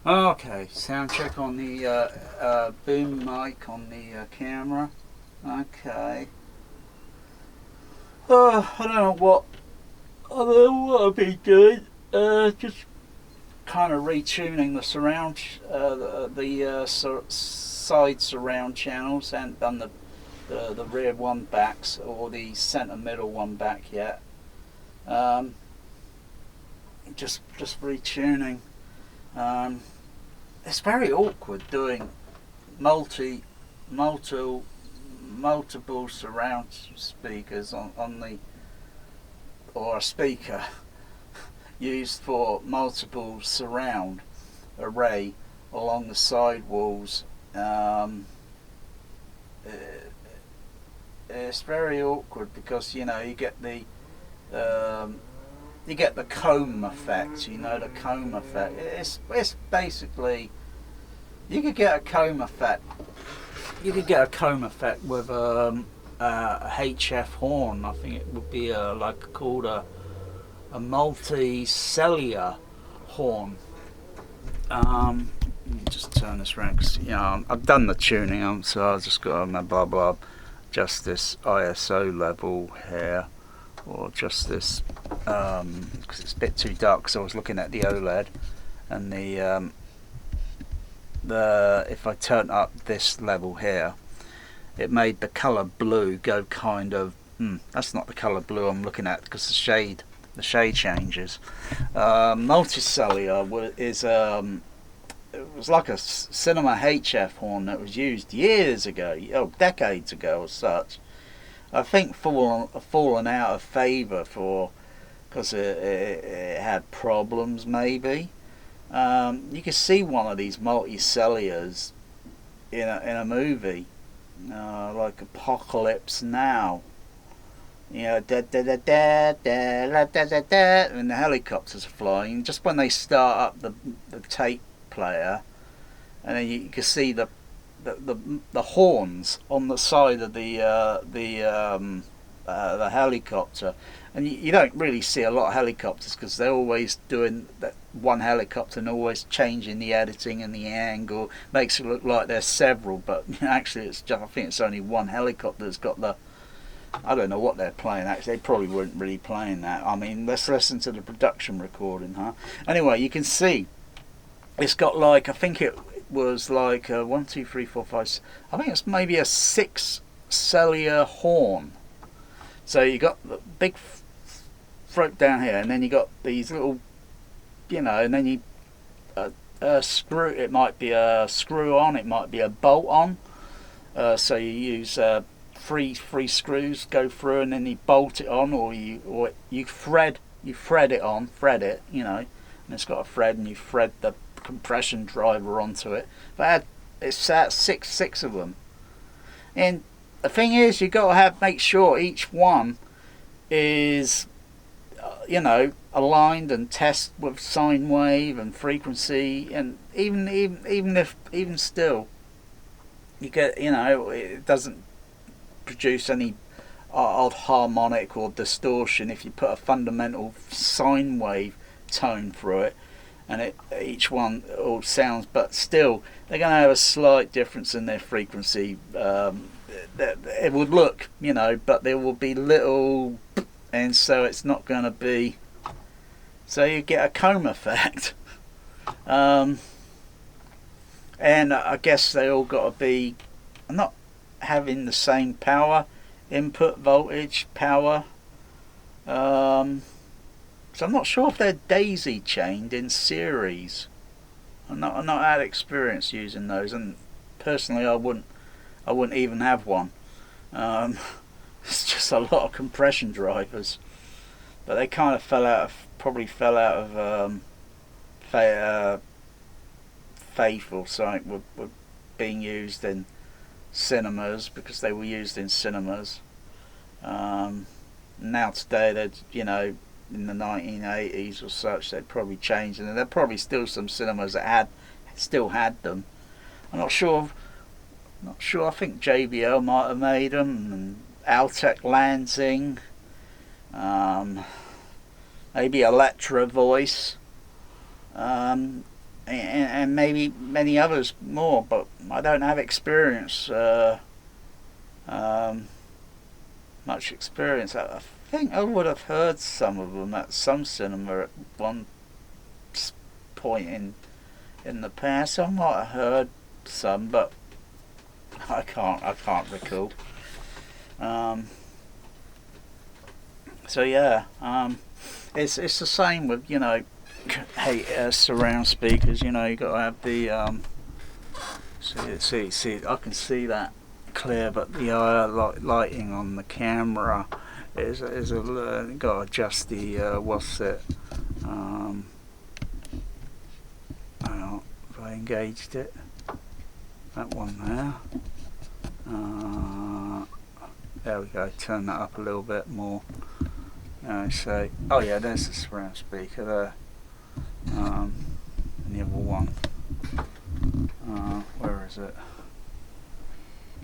Okay, sound check on the boom mic on the camera. Okay. I don't know what. I don't know what I've been doing. Just kind of retuning the surround, side surround channels. Haven't done the rear one backs or the centre middle one back yet. Um, just retuning. Um, it's very awkward doing multi multiple multiple surround speakers on the or a speaker used for multiple surround array along the side walls. It's very awkward because um, you get the comb effect. The comb effect. It's basically you could get a comb effect. You could get a comb effect with a HF horn. I think it would be called a multi-cellular horn. Let me just turn this around because I've done the tuning, so I've just got to blah blah just this ISO level here, or just this because it's a bit too dark. So I was looking at the OLED and the if I turn up this level here, it made the color blue go kind of. That's not the color blue I'm looking at because the shade changes. Multicellular is it was like a cinema HF horn that was used years ago, decades ago or such. I think fallen out of favour because it had problems maybe. You can see one of these multicellulars in a movie like Apocalypse Now. Da da da da da da da da, and the helicopters are flying. Just when they start up the tape player, and then you can see the horns on the side of the helicopter, and you don't really see a lot of helicopters because they're always doing that one helicopter and always changing the editing and the angle makes it look like there's several, but actually I think it's only one helicopter that's got the. I don't know what they're playing. Actually, they probably weren't really playing that. I mean, let's listen to the production recording, huh? Anyway, you can see it's got I think it was like one, two, three, four, five. I think it's maybe a 6 cellular horn. So you got the big throat down here, and then you got these little, and then you screw. It might be a screw on. It might be a bolt on. So you use three screws go through, and then you bolt it on, or you thread it on, and it's got a thread, and you thread the compression driver onto it. But it's six of them, and the thing is, you got to make sure each one is aligned and test with sine wave and frequency, and even still you get it doesn't produce any odd harmonic or distortion if you put a fundamental sine wave tone through it, and each one all sounds, but still they're going to have a slight difference in their frequency. It would look, but there will be little, and so it's not going to be. So you get a comb effect, and I guess they all got to be not having the same power, input voltage, power. So I'm not sure if they're daisy chained in series. I'm not had experience using those, and personally, I wouldn't even have one. It's just a lot of compression drivers, but they kind of probably fell out of faith or something with being used in cinemas because they were used in cinemas. Now today, they're in the 1980s or such, they'd probably changed, and there are probably still some cinemas that still had them. I'm not sure. I think JBL might have made them, and Altec Lansing, maybe Electra Voice, and maybe many others more, but I don't have experience, much experience. I think I would have heard some of them at some cinema at one point in the past. I might have heard some, but I can't recall. So yeah, it's the same with, you know, surround speakers. You know, you got to have the see. I can see that clear, but the lighting on the camera is got to adjust the what's it. If I engaged it, that one there. There we go. Turn that up a little bit more. So, oh yeah, there's the surround speaker there. And the other one. Where is it?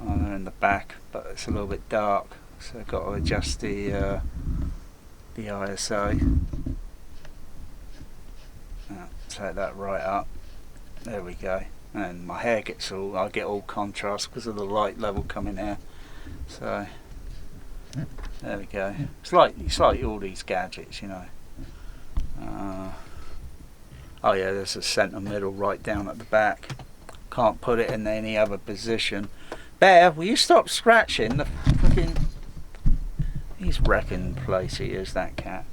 Oh, they're in the back, but it's a little bit dark, so I've got to adjust the ISO. Take that right up. There we go. And my hair gets I get all contrast because of the light level coming here. So there we go. It's like all these gadgets, you know. Oh yeah, there's a centre middle right down at the back. Can't put it in any other position. Bear, will you stop scratching the fucking... He's wrecking the place, he is, that cat.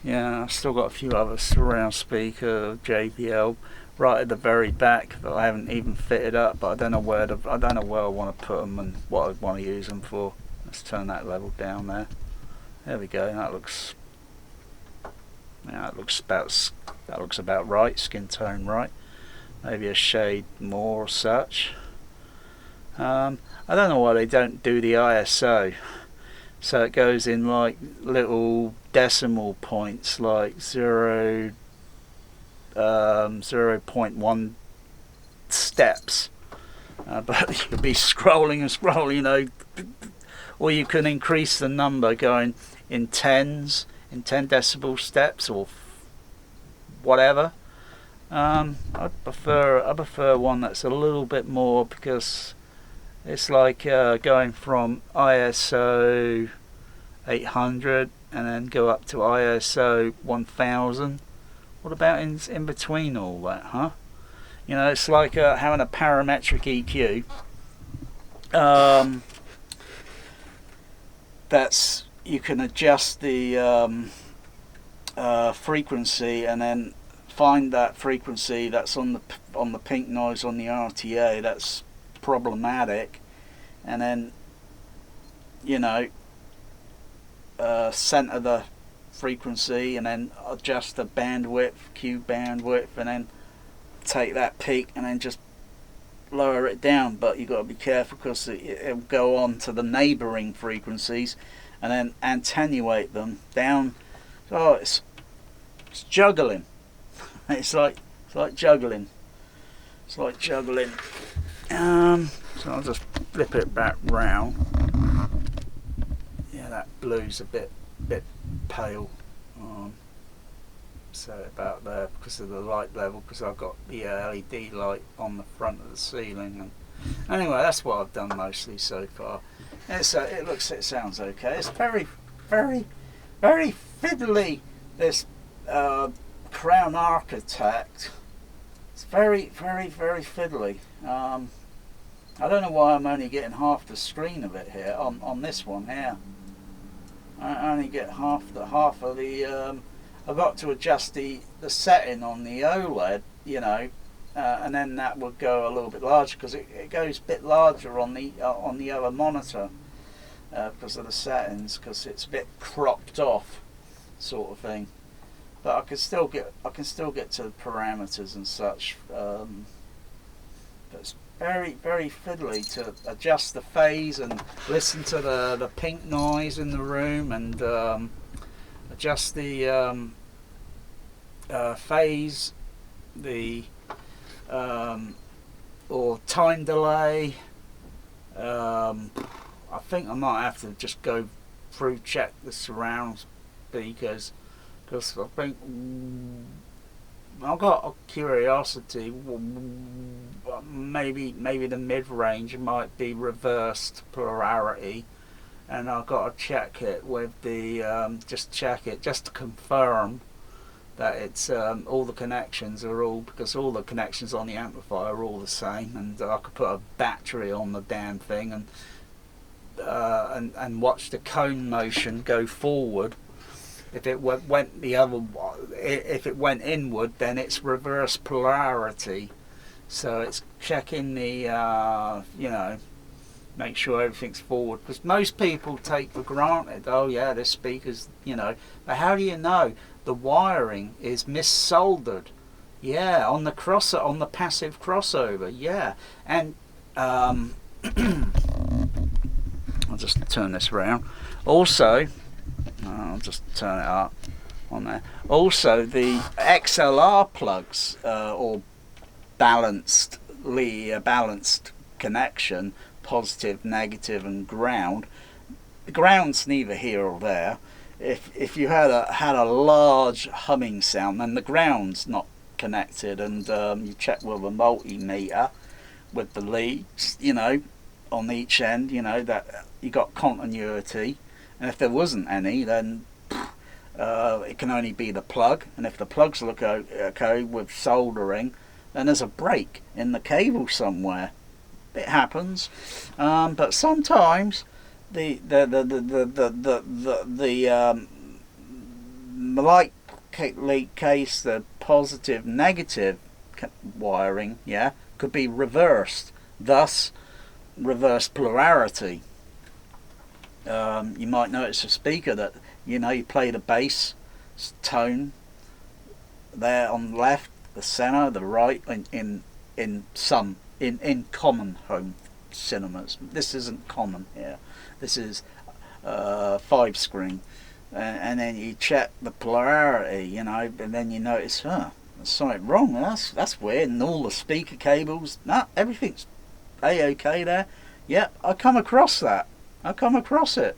Yeah, I've still got a few other surround speaker JBL right at the very back that I haven't even fitted up, but I don't know where I want to put them and what I want to use them for. Let's turn that level down there. There we go. That looks about right. Skin tone right. Maybe a shade more or such. I don't know why they don't do the ISO, so it goes in like little decimal points, like 0.1 steps. But you could be scrolling and scrolling, you know, or you can increase the number going in 10 decibel steps or whatever. I prefer one that's a little bit more, because it's like going from ISO 800 and then go up to ISO 1000. What about in between all that, huh? You know, it's like having a parametric EQ. That's, you can adjust the frequency and then find that frequency that's on the pink noise on the RTA that's problematic, and then, you know, center the frequency and then adjust the bandwidth, Q bandwidth, and then take that peak and then just lower it down. But you've got to be careful because it'll go on to the neighboring frequencies and then attenuate them down. So it's juggling. It's like juggling. It's like juggling. So I'll just flip it back round. Yeah, that blue's a bit pale. So about there because of the light level, because I've got the LED light on the front of the ceiling. And anyway, that's what I've done mostly so far. It sounds okay. It's very fiddly, this Crown Architect. It's very fiddly. I don't know why I'm only getting half the screen of it here on this one here. I only get half of the. I've got to adjust the setting on the OLED, you know, and then that would go a little bit larger, because it goes a bit larger on the other monitor because of the settings, because it's a bit cropped off, sort of thing. But I can still get to the parameters and such. But it's very fiddly to adjust the phase and listen to the pink noise in the room, and adjust the phase, the or time delay. I think I might have to just go through check the surround speakers, because I think I've got a curiosity. Maybe the mid-range might be reversed polarity, and I've got to check it with the just check it just to confirm that it's all the connections are all, because all the connections on the amplifier are all the same, and I could put a battery on the damn thing and watch the cone motion go forward. If it went the other, if it went inward, then it's reverse polarity. So it's checking the make sure everything's forward, because most people take for granted, oh yeah, this speaker's, but how do you know? The wiring is missoldered, yeah, on the passive crossover, yeah. And I'll just turn this around. Also, I'll just turn it up on there. Also, the XLR plugs or balanced connection, positive, negative, and ground. The ground's neither here or there. If you had a large humming sound, then the ground's not connected, and you check with a multimeter with the leads, on each end, that you got continuity. And if there wasn't any, then it can only be the plug. And if the plugs look okay with soldering, then there's a break in the cable somewhere. It happens, but sometimes likely case, the positive negative wiring, yeah, could be reversed, thus reverse polarity. You might notice a speaker that you play the bass tone there on the left, the center, the right, in common home cinemas. This isn't common here. This is 5 screen, and then you check the polarity, and then you notice, there's something wrong. That's weird. And all the speaker cables, everything's a-okay there. Yep, I come across that. I come across it,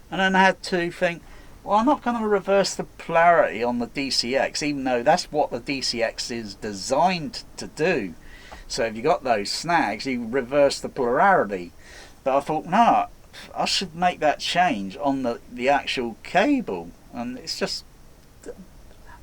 and then I had to think, well, I'm not going to reverse the polarity on the DCX, even though that's what the DCX is designed to do. So if you got those snags, you reverse the polarity. But I thought, no, I should make that change on the actual cable, and it's just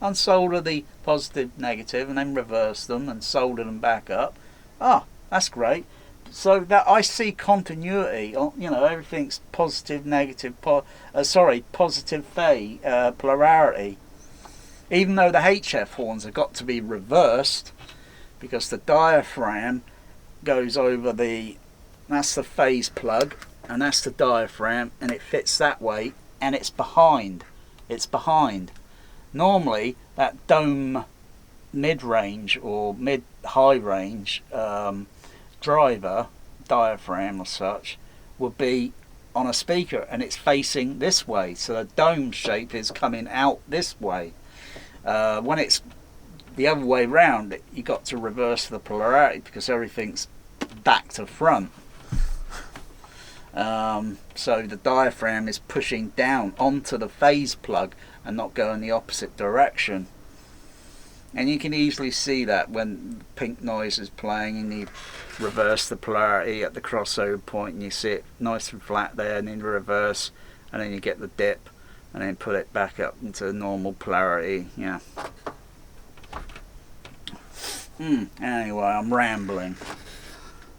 unsolder the positive, negative, and then reverse them and solder them back up. That's great. So that I see continuity, everything's positive, negative, positive phase, polarity. Even though the HF horns have got to be reversed, because the diaphragm goes over that's the phase plug, and that's the diaphragm, and it fits that way, and it's behind. Normally, that dome mid-range or mid-high range driver, diaphragm or such, would be on a speaker, and it's facing this way, so the dome shape is coming out this way. When it's the other way round, you got to reverse the polarity, because everything's back to front. So the diaphragm is pushing down onto the phase plug and not going the opposite direction. And you can easily see that when pink noise is playing and you reverse the polarity at the crossover point, and you see it nice and flat there, and then reverse, and then you get the dip, and then put it back up into normal polarity. Yeah. Anyway, I'm rambling,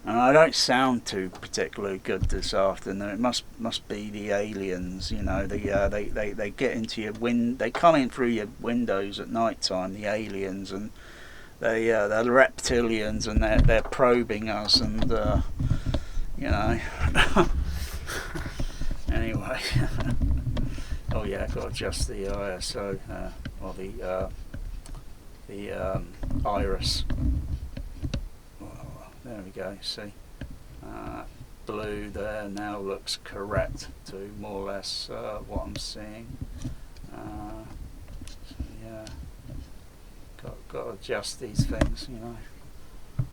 and I don't sound too particularly good this afternoon. It must be the aliens, they get into your they come in through your windows at night time, the aliens, and they're the reptilians, and they're probing us, and anyway. Oh yeah, I've got to adjust the ISO or the iris. There we go, see, blue there now looks correct to more or less what I'm seeing. So yeah, got to adjust these things,